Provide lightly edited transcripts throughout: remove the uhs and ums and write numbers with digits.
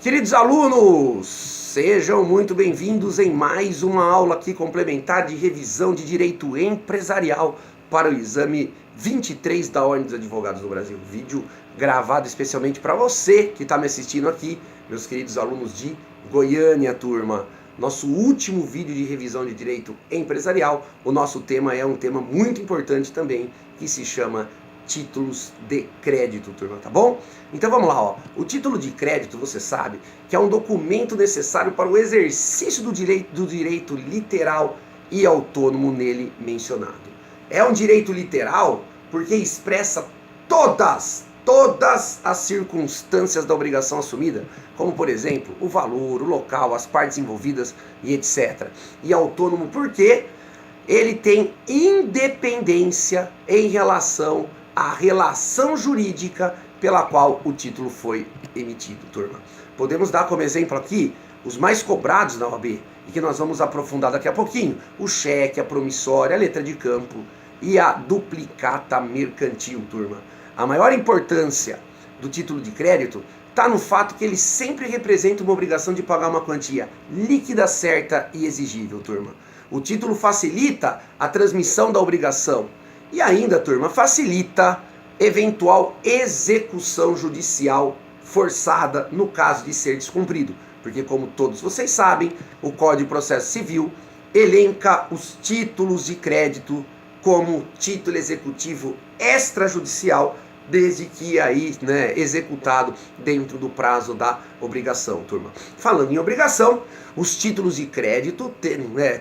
Queridos alunos, sejam muito bem-vindos em mais uma aula aqui complementar de revisão de direito empresarial para o exame 23 da Ordem dos Advogados do Brasil. Vídeo gravado especialmente para você que está me assistindo aqui, meus queridos alunos de Goiânia, turma. Nosso último vídeo de revisão de direito empresarial. O nosso tema é um tema muito importante também, que se chama títulos de crédito, turma, tá bom? Então vamos lá, ó. O título de crédito, você sabe, que é um documento necessário para o exercício do direito literal e autônomo nele mencionado. É um direito literal porque expressa todas as circunstâncias da obrigação assumida, como por exemplo, o valor, o local, as partes envolvidas e etc. E autônomo porque ele tem independência em relação à relação jurídica pela qual o título foi emitido, turma. Podemos dar como exemplo aqui os mais cobrados na OAB, e que nós vamos aprofundar daqui a pouquinho: o cheque, a promissória, a letra de campo e a duplicata mercantil, turma. A maior importância do título de crédito está no fato que ele sempre representa uma obrigação de pagar uma quantia líquida, certa e exigível, turma. O título facilita a transmissão da obrigação e ainda, turma, facilita eventual execução judicial forçada no caso de ser descumprido. Porque, como todos vocês sabem, o Código de Processo Civil elenca os títulos de crédito como título executivo extrajudicial, desde que aí, executado dentro do prazo da obrigação, turma. Falando em obrigação, os títulos de crédito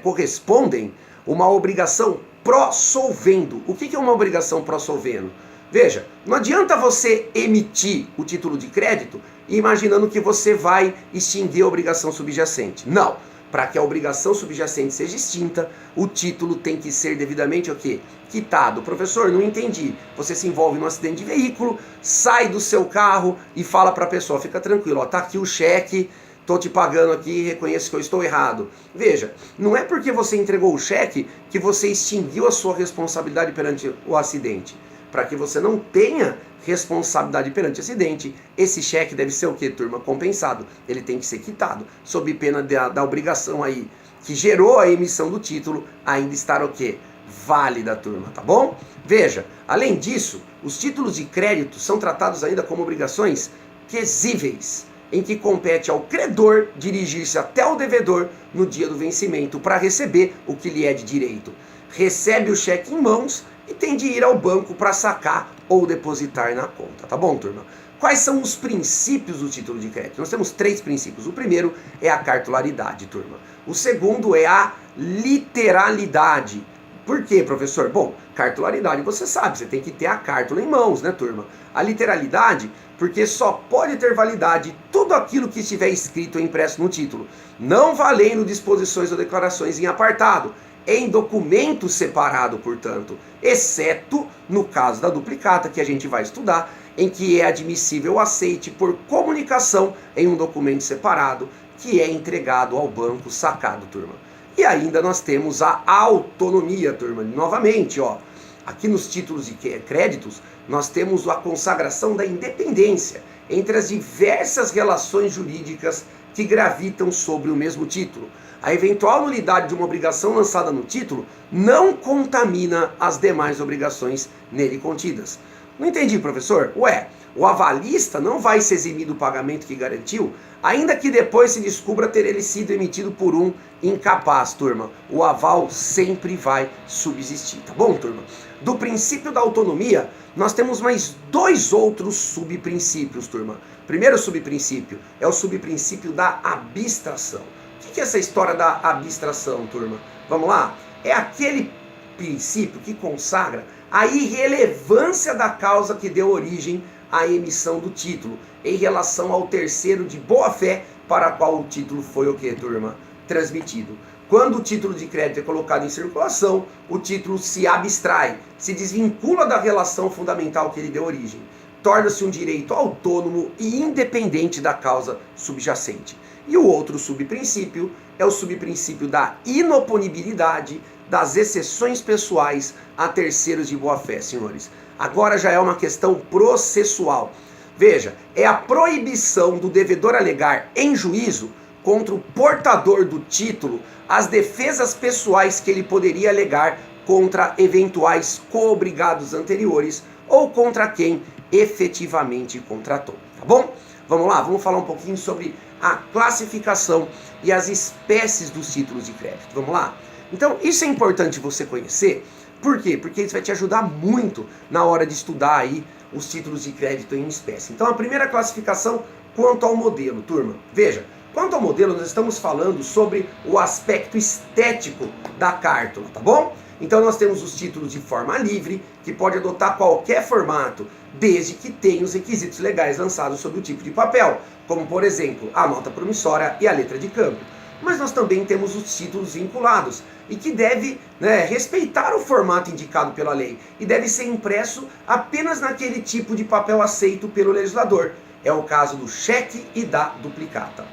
correspondem a uma obrigação pró-solvendo. O que é uma obrigação pró-solvendo? Veja, não adianta você emitir o título de crédito imaginando que você vai extinguir a obrigação subjacente. Não. Para que a obrigação subjacente seja extinta, o título tem que ser devidamente o quê? Quitado. Professor, não entendi. Você se envolve num acidente de veículo, sai do seu carro e fala para a pessoa: fica tranquilo, ó, tá aqui o cheque, tô te pagando aqui, reconheço que eu estou errado. Veja, não é porque você entregou o cheque que você extinguiu a sua responsabilidade perante o acidente. Para que você não tenha responsabilidade perante o acidente, esse cheque deve ser o quê, turma? Compensado. Ele tem que ser quitado, sob pena da obrigação aí que gerou a emissão do título ainda estar o quê? Válida, turma, tá bom? Veja, além disso, os títulos de crédito são tratados ainda como obrigações quesíveis, em que compete ao credor dirigir-se até o devedor no dia do vencimento para receber o que lhe é de direito. Recebe o cheque em mãos e tem de ir ao banco para sacar ou depositar na conta, tá bom, turma? Quais são os princípios do título de crédito? Nós temos 3 princípios. O primeiro é a cartularidade, turma. O segundo é a literalidade. Por quê, professor? Bom, cartularidade, você sabe, você tem que ter a cártula em mãos, né, turma? A literalidade, porque só pode ter validade tudo aquilo que estiver escrito ou impresso no título, não valendo disposições ou declarações em apartado, em documento separado, portanto, exceto no caso da duplicata, que a gente vai estudar, em que é admissível o aceite por comunicação em um documento separado, que é entregado ao banco sacado, turma. E ainda nós temos a autonomia, turma. Novamente, ó, aqui nos títulos de créditos, nós temos a consagração da independência entre as diversas relações jurídicas que gravitam sobre o mesmo título. A eventual nulidade de uma obrigação lançada no título não contamina as demais obrigações nele contidas. Não entendi, professor? Ué, o avalista não vai se eximir do pagamento que garantiu, ainda que depois se descubra ter ele sido emitido por um incapaz, turma. O aval sempre vai subsistir, tá bom, turma? Do princípio da autonomia, nós temos mais 2 outros subprincípios, turma. Primeiro subprincípio é o subprincípio da abstração. O que é essa história da abstração, turma? Vamos lá? É aquele princípio que consagra a irrelevância da causa que deu origem à emissão do título em relação ao terceiro de boa-fé para qual o título foi o quê, turma? Transmitido. Quando o título de crédito é colocado em circulação, o título se abstrai, se desvincula da relação fundamental que ele deu origem. Torna-se um direito autônomo e independente da causa subjacente. E o outro subprincípio é o subprincípio da inoponibilidade das exceções pessoais a terceiros de boa-fé, senhores. Agora já é uma questão processual. Veja, é a proibição do devedor alegar em juízo contra o portador do título as defesas pessoais que ele poderia alegar contra eventuais coobrigados anteriores ou contra quem efetivamente contratou, tá bom? Vamos lá, vamos falar um pouquinho sobre a classificação e as espécies dos títulos de crédito. Vamos lá? Então, isso é importante você conhecer. Por quê? Porque isso vai te ajudar muito na hora de estudar aí os títulos de crédito em espécie. Então, a primeira classificação quanto ao modelo, turma. Veja, quanto ao modelo, nós estamos falando sobre o aspecto estético da cártula, tá bom? Então nós temos os títulos de forma livre, que pode adotar qualquer formato, desde que tenha os requisitos legais lançados sobre o tipo de papel, como por exemplo, a nota promissória e a letra de câmbio. Mas nós também temos os títulos vinculados, e que deve respeitar o formato indicado pela lei, e deve ser impresso apenas naquele tipo de papel aceito pelo legislador. É o caso do cheque e da duplicata.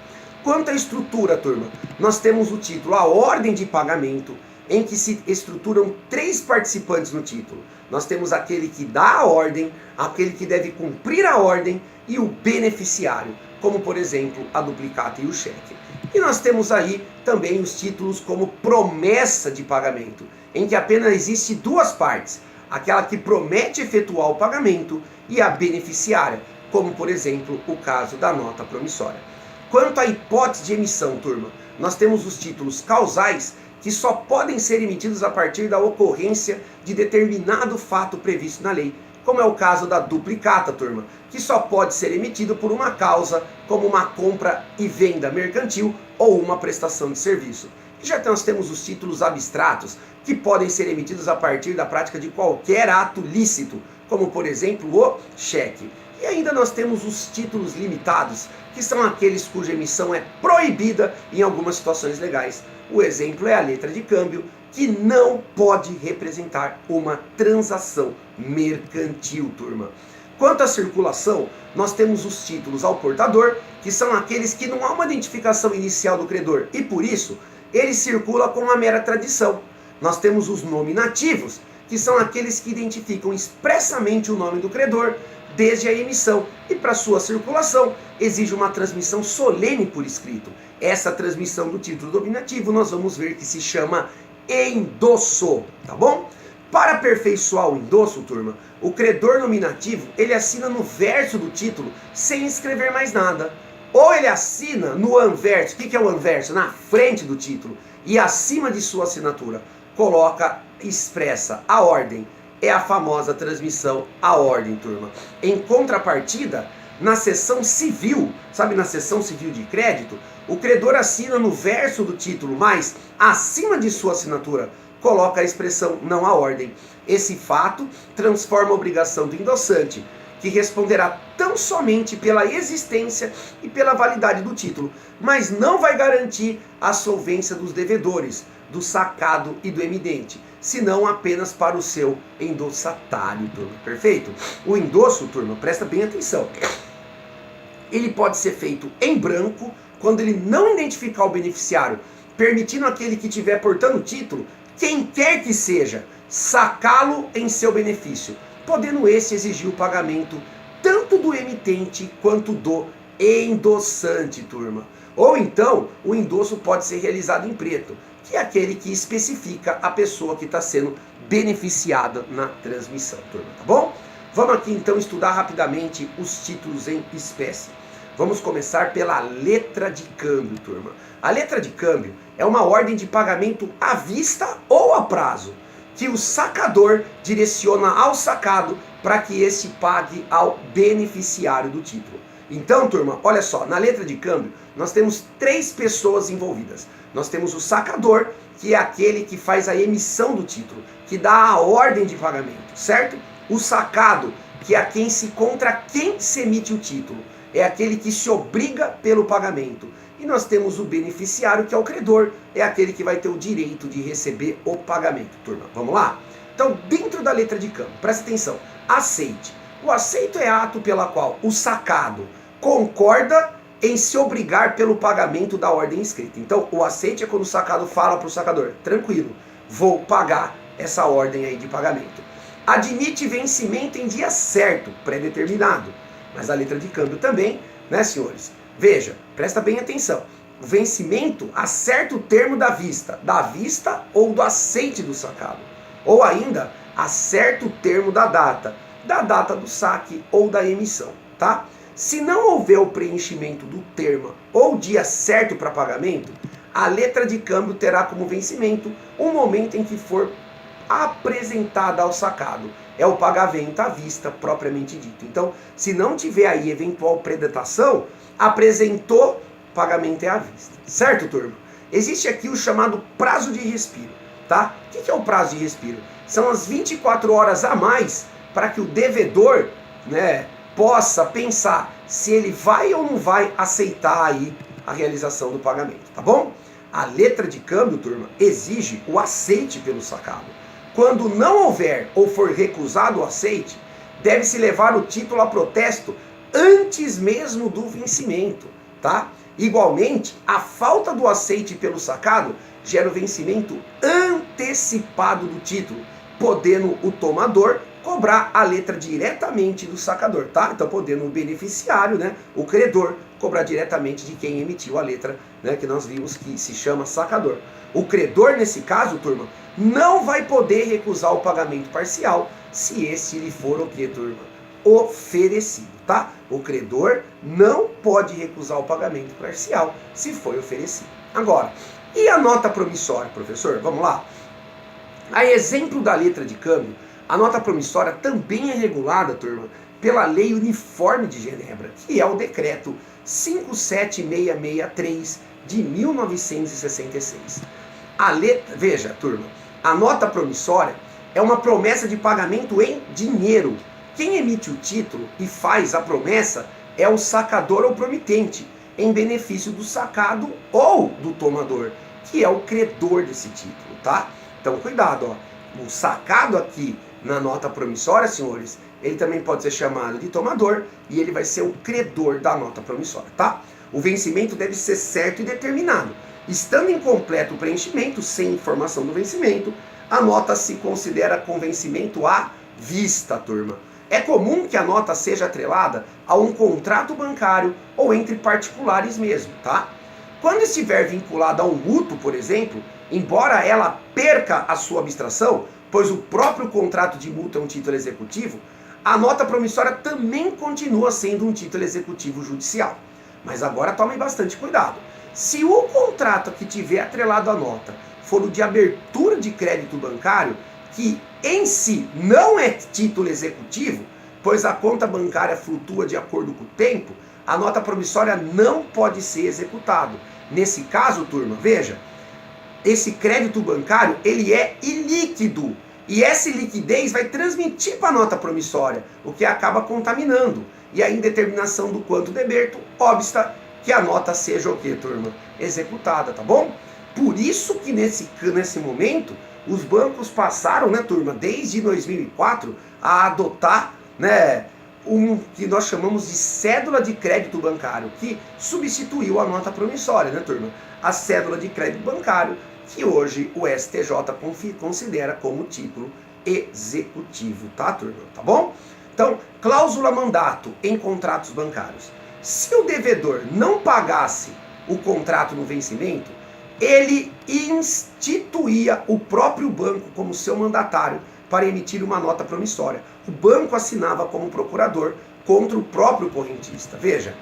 Quanto à estrutura, turma, nós temos o título, a ordem de pagamento, em que se estruturam 3 participantes no título. Nós temos aquele que dá a ordem, aquele que deve cumprir a ordem e o beneficiário, como por exemplo a duplicata e o cheque. E nós temos aí também os títulos como promessa de pagamento, em que apenas existe 2 partes, aquela que promete efetuar o pagamento e a beneficiária, como por exemplo o caso da nota promissória. Quanto à hipótese de emissão, turma, nós temos os títulos causais, que só podem ser emitidos a partir da ocorrência de determinado fato previsto na lei, como é o caso da duplicata, turma, que só pode ser emitido por uma causa, como uma compra e venda mercantil ou uma prestação de serviço. E já nós temos os títulos abstratos, que podem ser emitidos a partir da prática de qualquer ato lícito, como por exemplo o cheque. E ainda nós temos os títulos limitados, que são aqueles cuja emissão é proibida em algumas situações legais. O exemplo é a letra de câmbio, que não pode representar uma transação mercantil, turma. Quanto à circulação, nós temos os títulos ao portador, que são aqueles que não há uma identificação inicial do credor, e por isso ele circula com uma mera tradição. Nós temos os nominativos, que são aqueles que identificam expressamente o nome do credor desde a emissão, e para sua circulação exige uma transmissão solene por escrito. Essa transmissão do título nominativo nós vamos ver que se chama endosso, tá bom? Para aperfeiçoar o endosso, turma, o credor nominativo, ele assina no verso do título sem escrever mais nada. Ou ele assina no anverso. O que é o anverso? Na frente do título. E acima de sua assinatura coloca expressa a ordem. É a famosa transmissão à ordem, turma. Em contrapartida, na seção civil, sabe, na seção civil de crédito, o credor assina no verso do título, mas acima de sua assinatura coloca a expressão não à ordem. Esse fato transforma a obrigação do endossante, que responderá tão somente pela existência e pela validade do título, mas não vai garantir a solvência dos devedores, do sacado e do emitente, senão apenas para o seu endossatário, turma. Perfeito? O endosso, turma, presta bem atenção. Ele pode ser feito em branco, quando ele não identificar o beneficiário, permitindo aquele que estiver portando o título, quem quer que seja, sacá-lo em seu benefício, podendo esse exigir o pagamento tanto do emitente quanto do endossante, turma. Ou então, o endosso pode ser realizado em preto, que é aquele que especifica a pessoa que está sendo beneficiada na transmissão, turma, tá bom? Vamos aqui então estudar rapidamente os títulos em espécie. Vamos começar pela letra de câmbio, turma. A letra de câmbio é uma ordem de pagamento à vista ou a prazo, que o sacador direciona ao sacado para que este pague ao beneficiário do título. Então, turma, olha só, na letra de câmbio nós temos 3 pessoas envolvidas. Nós temos o sacador, que é aquele que faz a emissão do título, que dá a ordem de pagamento, certo? O sacado, que é contra quem se emite o título, é aquele que se obriga pelo pagamento. E nós temos o beneficiário, que é o credor, é aquele que vai ter o direito de receber o pagamento, turma. Vamos lá? Então, dentro da letra de câmbio, presta atenção, aceite. O aceito é ato pela qual o sacado concorda em se obrigar pelo pagamento da ordem escrita. Então, o aceite é quando o sacado fala para o sacador, tranquilo, vou pagar essa ordem aí de pagamento. Admite vencimento em dia certo, pré-determinado. mas a letra de câmbio também, né, senhores? Veja, presta bem atenção. O vencimento acerta o termo da vista ou do aceite do sacado. Ou ainda, acerta o termo da data do saque ou da emissão, tá? Se não houver o preenchimento do termo ou dia certo para pagamento, a letra de câmbio terá como vencimento o momento em que for apresentada ao sacado. É o pagamento à vista propriamente dito. Então, se não tiver aí eventual predatação, apresentou, pagamento é à vista. Certo, turma? Existe aqui o chamado prazo de respiro, tá? O que é o prazo de respiro? São as 24 horas a mais para que o devedor, né, possa pensar se ele vai ou não vai aceitar aí a realização do pagamento, tá bom? A letra de câmbio, turma, exige o aceite pelo sacado. Quando não houver ou for recusado o aceite, deve-se levar o título a protesto antes mesmo do vencimento, tá? Igualmente, a falta do aceite pelo sacado gera o vencimento antecipado do título, podendo o tomador cobrar a letra diretamente do sacador, tá? Então podendo o beneficiário, né, o credor, cobrar diretamente de quem emitiu a letra, né, que nós vimos que se chama sacador. O credor, nesse caso, turma, não vai poder recusar o pagamento parcial se esse lhe for o que, turma? Oferecido, tá? O credor não pode recusar o pagamento parcial se foi oferecido. Agora, e a nota promissória, professor? Vamos lá? A exemplo da letra de câmbio, a nota promissória também é regulada, turma, pela Lei Uniforme de Genebra, que é o decreto 57663 de 1966. A letra, veja, turma, a nota promissória é uma promessa de pagamento em dinheiro. Quem emite o título e faz a promessa é o sacador ou promitente, em benefício do sacado ou do tomador, que é o credor desse título, tá? Então, cuidado, ó. O sacado aqui na nota promissória, senhores, ele também pode ser chamado de tomador e ele vai ser o credor da nota promissória, tá? O vencimento deve ser certo e determinado. Estando incompleto o preenchimento, sem informação do vencimento, a nota se considera com vencimento à vista, turma. É comum que a nota seja atrelada a um contrato bancário ou entre particulares mesmo, tá? Quando estiver vinculada a um mútuo, por exemplo, embora ela perca a sua abstração, pois o próprio contrato de mútuo é um título executivo, a nota promissória também continua sendo um título executivo judicial. Mas agora tomem bastante cuidado. Se o contrato que tiver atrelado à nota for o de abertura de crédito bancário, que em si não é título executivo, pois a conta bancária flutua de acordo com o tempo, a nota promissória não pode ser executado. Nesse caso, turma, veja, esse crédito bancário, ele é ilíquido. E essa liquidez vai transmitir para a nota promissória, o que acaba contaminando. E a indeterminação do quanto deberto obsta que a nota seja o que, turma? Executada, tá bom? Por isso que nesse momento, os bancos passaram, né, turma, desde 2004, a adotar, né, que nós chamamos de cédula de crédito bancário, que substituiu a nota promissória, né, turma? A cédula de crédito bancário, que hoje o STJ considera como título executivo, tá, turma? Tá bom? Então, cláusula mandato em contratos bancários. Se o devedor não pagasse o contrato no vencimento, ele instituía o próprio banco como seu mandatário para emitir uma nota promissória. O banco assinava como procurador contra o próprio correntista. Veja,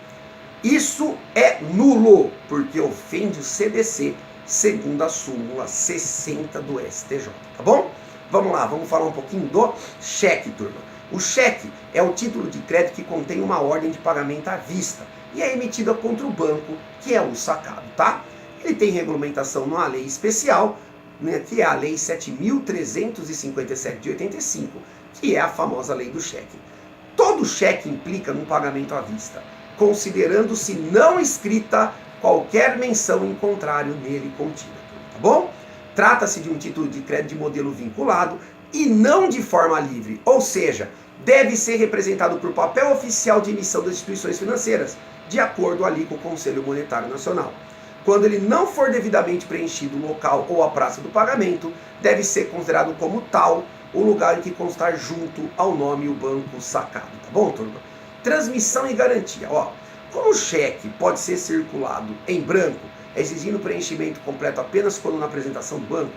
isso é nulo, porque ofende o CDC, segundo a súmula 60 do STJ, tá bom? Vamos lá, vamos falar um pouquinho do cheque, turma. O cheque é o título de crédito que contém uma ordem de pagamento à vista e é emitida contra o banco, que é o sacado, tá? Ele tem regulamentação numa lei especial, né, que é a Lei 7.357 de 85, que é a famosa lei do cheque. Todo cheque implica num pagamento à vista, considerando-se não escrita qualquer menção em contrário nele contida, tá bom? Trata-se de um título de crédito de modelo vinculado e não de forma livre, ou seja, deve ser representado por papel oficial de emissão das instituições financeiras, de acordo ali com o Conselho Monetário Nacional. Quando ele não for devidamente preenchido o local ou a praça do pagamento, deve ser considerado como tal o lugar em que constar junto ao nome o banco sacado, tá bom, turma? Transmissão e garantia. Ó, como o cheque pode ser circulado em branco, exigindo preenchimento completo apenas quando na apresentação do banco,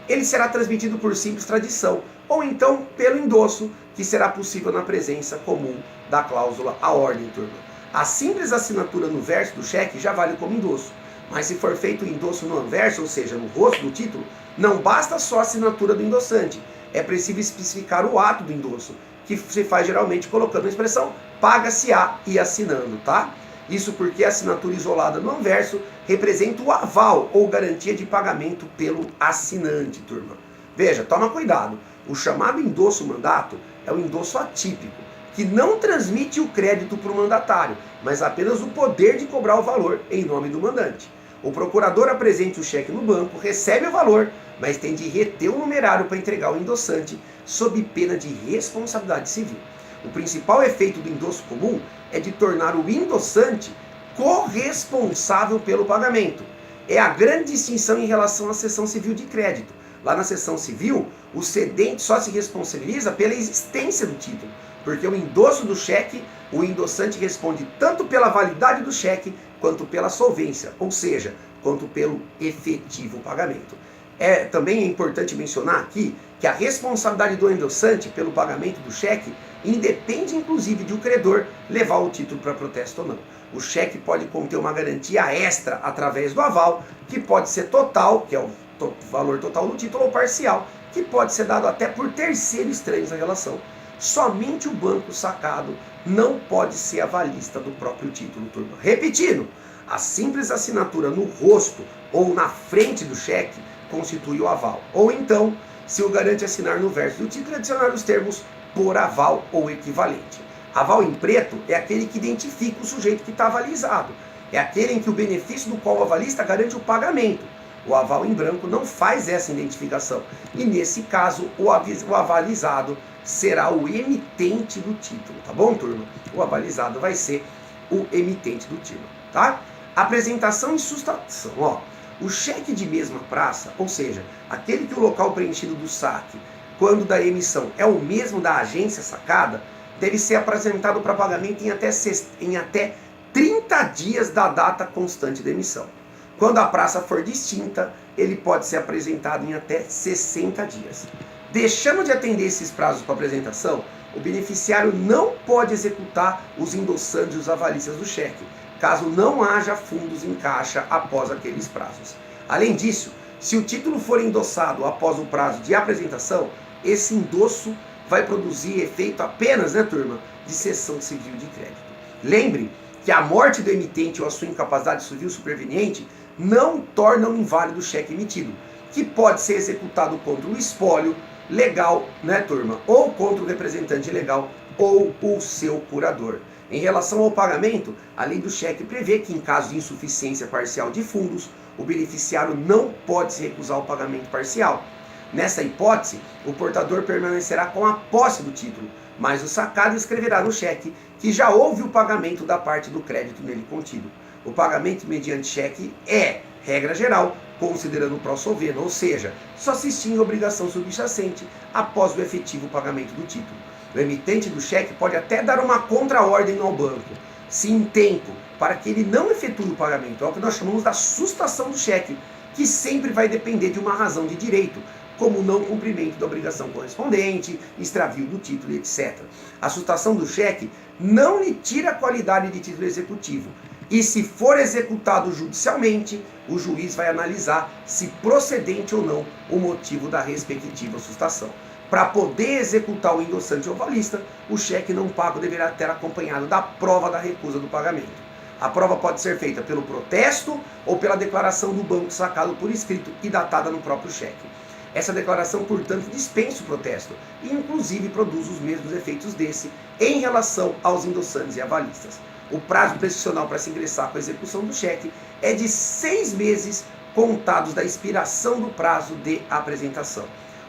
ele será transmitido por simples tradição, ou então pelo endosso, que será possível na presença comum da cláusula à ordem, turma. A simples assinatura no verso do cheque já vale como endosso, mas se for feito o endosso no anverso, ou seja, no rosto do título, não basta só a assinatura do endossante, é preciso especificar o ato do endosso, que se faz geralmente colocando a expressão paga-se-á e assinando, tá? Isso porque a assinatura isolada no anverso representa o aval ou garantia de pagamento pelo assinante, turma. Veja, toma cuidado. O chamado endosso mandato é o endosso atípico, que não transmite o crédito para o mandatário, mas apenas o poder de cobrar o valor em nome do mandante. O procurador apresenta o cheque no banco, recebe o valor, mas tem de reter o numerário para entregar ao endossante, sob pena de responsabilidade civil. O principal efeito do endosso comum é de tornar o endossante corresponsável pelo pagamento. É a grande distinção em relação à seção civil de crédito. Lá na seção civil, o cedente só se responsabiliza pela existência do título, porque o endosso do cheque, o endossante responde tanto pela validade do cheque, quanto pela solvência, ou seja, quanto pelo efetivo pagamento. Também é importante mencionar aqui que a responsabilidade do endossante pelo pagamento do cheque independe inclusive de o credor levar o título para protesto ou não. O cheque pode conter uma garantia extra através do aval, que pode ser total, que é o valor total do título, ou parcial, que pode ser dado até por terceiros estranhos na relação. Somente o banco sacado não pode ser avalista do próprio título, turma. Repetindo, a simples assinatura no rosto ou na frente do cheque constitui o aval. Ou então, se o garante assinar no verso do título, adicionar os termos por aval ou equivalente. Aval em preto é aquele que identifica o sujeito que está avalizado. É aquele em que o benefício do qual o avalista garante o pagamento. O aval em branco não faz essa identificação. E nesse caso, o avalizado será o emitente do título. Tá bom, turma? O avalizado vai ser o emitente do título. Tá? Apresentação e sustentação. Ó, o cheque de mesma praça, ou seja, aquele que o local preenchido do saque, quando da emissão é o mesmo da agência sacada, deve ser apresentado para pagamento em até 30 dias da data constante da emissão. Quando a praça for distinta, ele pode ser apresentado em até 60 dias. Deixando de atender esses prazos para apresentação, o beneficiário não pode executar os endossantes e os avalistas do cheque, caso não haja fundos em caixa após aqueles prazos. Além disso, se o título for endossado após o prazo de apresentação, esse endosso vai produzir efeito apenas, turma, de cessão civil de crédito. Lembre que a morte do emitente ou a sua incapacidade civil superveniente não tornam inválido o cheque emitido, que pode ser executado contra o espólio legal, turma, ou contra o representante legal ou o seu curador. Em relação ao pagamento, a lei do cheque prevê que, em caso de insuficiência parcial de fundos, o beneficiário não pode se recusar ao pagamento parcial. Nessa hipótese, o portador permanecerá com a posse do título, mas o sacado escreverá no cheque que já houve o pagamento da parte do crédito nele contido. O pagamento mediante cheque é, regra geral, considerando o pró-solvendo, ou seja, só se extingue a obrigação subjacente após o efetivo pagamento do título. O emitente do cheque pode até dar uma contraordem ao banco, se em tempo, para que ele não efetue o pagamento. É o que nós chamamos da sustação do cheque, que sempre vai depender de uma razão de direito, como o não cumprimento da obrigação correspondente, extravio do título, etc. A sustação do cheque não lhe tira a qualidade de título executivo. E se for executado judicialmente, o juiz vai analisar se procedente ou não o motivo da respectiva sustação. Para poder executar o endossante ou avalista, o cheque não pago deverá ter acompanhado da prova da recusa do pagamento. A prova pode ser feita pelo protesto ou pela declaração do banco sacado por escrito e datada no próprio cheque. Essa declaração, portanto, dispensa o protesto e, inclusive, produz os mesmos efeitos desse em relação aos endossantes e avalistas. O prazo prescricional para se ingressar com a execução do cheque é de 6 meses contados da expiração do prazo de apresentação.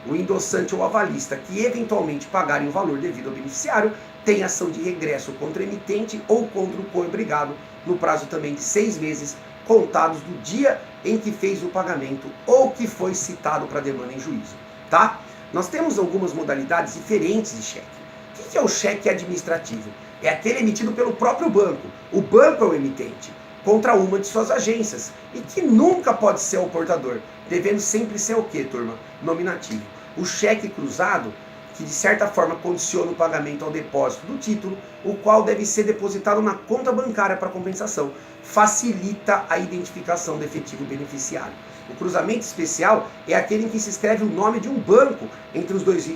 O endossante ou avalista que eventualmente pagarem o valor devido ao beneficiário tem ação de regresso contra o emitente ou contra o co-obrigado no prazo também de 6 meses contados do dia em que fez o pagamento ou que foi citado para demanda em juízo, tá? Nós temos algumas modalidades diferentes de cheque. O que é o cheque administrativo? É aquele emitido pelo próprio banco. O banco é o emitente, contra uma de suas agências, e que nunca pode ser o portador, devendo sempre ser o quê, turma? Nominativo. O cheque cruzado, que de certa forma condiciona o pagamento ao depósito do título, o qual deve ser depositado na conta bancária para compensação, facilita a identificação do efetivo beneficiário. O cruzamento especial é aquele em que se escreve o nome de um banco entre os dois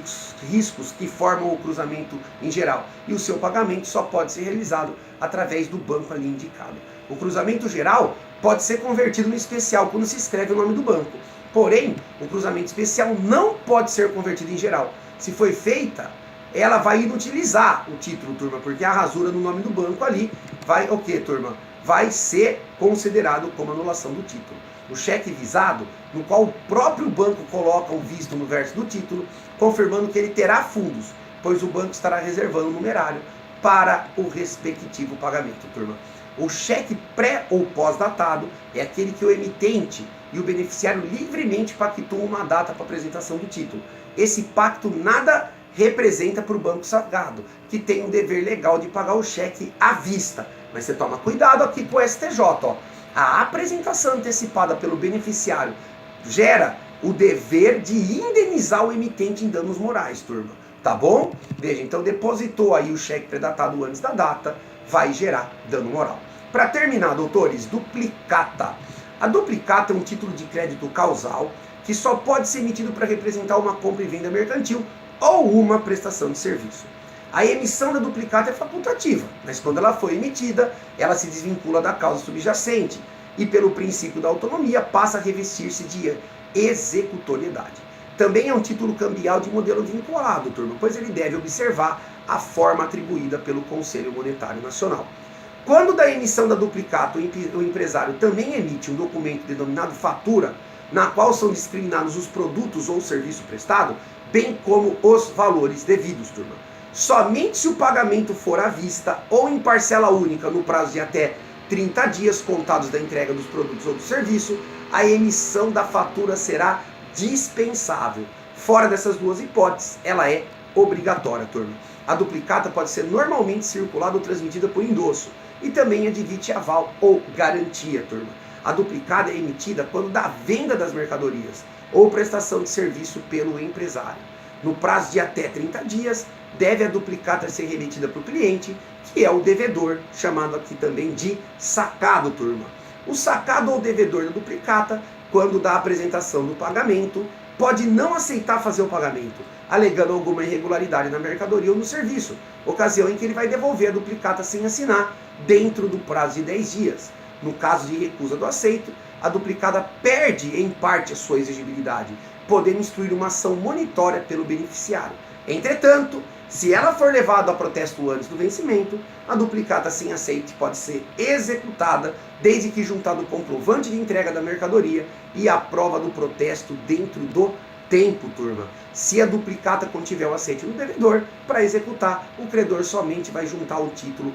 riscos que formam o cruzamento em geral, e o seu pagamento só pode ser realizado através do banco ali indicado. O cruzamento geral pode ser convertido no especial quando se escreve o nome do banco. Porém, o cruzamento especial não pode ser convertido em geral. Se foi feita, ela vai inutilizar o título, turma, porque a rasura no nome do banco ali vai, o quê, turma? Vai ser considerado como anulação do título. O cheque visado, no qual o próprio banco coloca o visto no verso do título, confirmando que ele terá fundos, pois o banco estará reservando o numerário para o respectivo pagamento, turma. O cheque pré ou pós-datado é aquele que o emitente e o beneficiário livremente pactuam uma data para apresentação do título. Esse pacto nada representa para o banco sagrado, que tem o dever legal de pagar o cheque à vista. Mas você toma cuidado aqui com o STJ, ó. A apresentação antecipada pelo beneficiário gera o dever de indenizar o emitente em danos morais, turma. Tá bom? Veja, então depositou aí o cheque pré-datado antes da data, vai gerar dano moral. Para terminar, doutores, duplicata. A duplicata é um título de crédito causal que só pode ser emitido para representar uma compra e venda mercantil ou uma prestação de serviço. A emissão da duplicata é facultativa, mas quando ela foi emitida, ela se desvincula da causa subjacente e, pelo princípio da autonomia, passa a revestir-se de executoriedade. Também é um título cambial de modelo vinculado, turma, pois ele deve observar a forma atribuída pelo Conselho Monetário Nacional. Quando da emissão da duplicata, o empresário também emite um documento denominado fatura, na qual são discriminados os produtos ou serviço prestado, bem como os valores devidos, turma. Somente se o pagamento for à vista ou em parcela única no prazo de até 30 dias contados da entrega dos produtos ou do serviço, a emissão da fatura será dispensável. Fora dessas duas hipóteses, ela é obrigatória, turma. A duplicata pode ser normalmente circulada ou transmitida por endosso e também é de vite-aval ou garantia, turma. A duplicata é emitida quando da venda das mercadorias ou prestação de serviço pelo empresário. No prazo de até 30 dias, deve a duplicata ser remetida para o cliente, que é o devedor, chamado aqui também de sacado, turma. O sacado ou devedor da duplicata, quando da apresentação do pagamento, pode não aceitar fazer o pagamento, alegando alguma irregularidade na mercadoria ou no serviço, ocasião em que ele vai devolver a duplicata sem assinar, dentro do prazo de 10 dias. No caso de recusa do aceito, a duplicata perde em parte a sua exigibilidade, podendo instruir uma ação monitória pelo beneficiário. Entretanto, se ela for levada a protesto antes do vencimento, a duplicata sem aceite pode ser executada, desde que juntado o comprovante de entrega da mercadoria e a prova do protesto dentro do tempo, turma. Se a duplicata contiver o aceite do devedor, para executar, o credor somente vai juntar o título,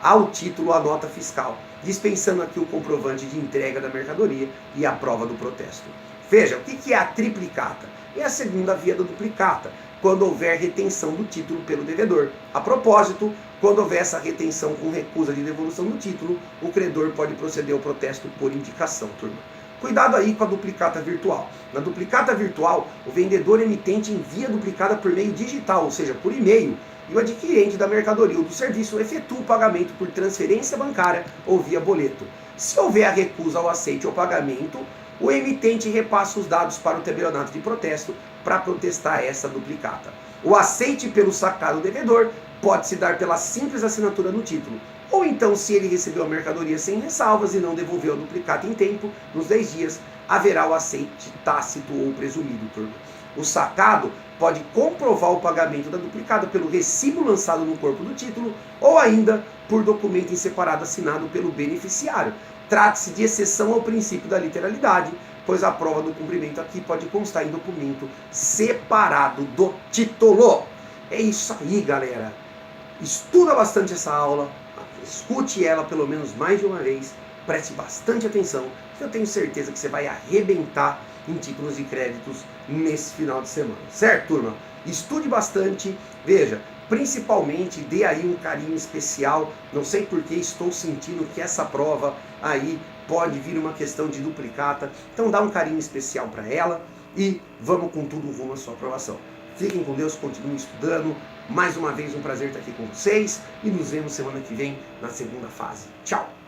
ao título a nota fiscal, dispensando aqui o comprovante de entrega da mercadoria e a prova do protesto. Veja, o que é a triplicata? É a segunda via da duplicata, quando houver retenção do título pelo devedor. A propósito, quando houver essa retenção com recusa de devolução do título, o credor pode proceder ao protesto por indicação, turma. Cuidado aí com a duplicata virtual. Na duplicata virtual, o vendedor emitente envia a duplicata por meio digital, ou seja, por e-mail, e o adquirente da mercadoria ou do serviço efetua o pagamento por transferência bancária ou via boleto. Se houver a recusa ao aceite ou pagamento, o emitente repassa os dados para o tabelionato de protesto para protestar essa duplicata. O aceite pelo sacado devedor pode se dar pela simples assinatura no título, ou então, se ele recebeu a mercadoria sem ressalvas e não devolveu a duplicata em tempo, nos 10 dias, haverá o aceite tácito ou presumido, turma. O sacado pode comprovar o pagamento da duplicata pelo recibo lançado no corpo do título, ou ainda por documento em separado assinado pelo beneficiário. Trata-se de exceção ao princípio da literalidade, pois a prova do cumprimento aqui pode constar em documento separado do título. É isso aí, galera. Estuda bastante essa aula, escute ela pelo menos mais de uma vez, preste bastante atenção, que eu tenho certeza que você vai arrebentar em títulos e créditos nesse final de semana. Certo, turma? Estude bastante. Veja, principalmente dê aí um carinho especial. Não sei porque estou sentindo que essa prova aí pode vir uma questão de duplicata, então dá um carinho especial para ela e vamos com tudo rumo à sua aprovação. Fiquem com Deus, continuem estudando. Mais uma vez um prazer estar aqui com vocês e nos vemos semana que vem na segunda fase. Tchau!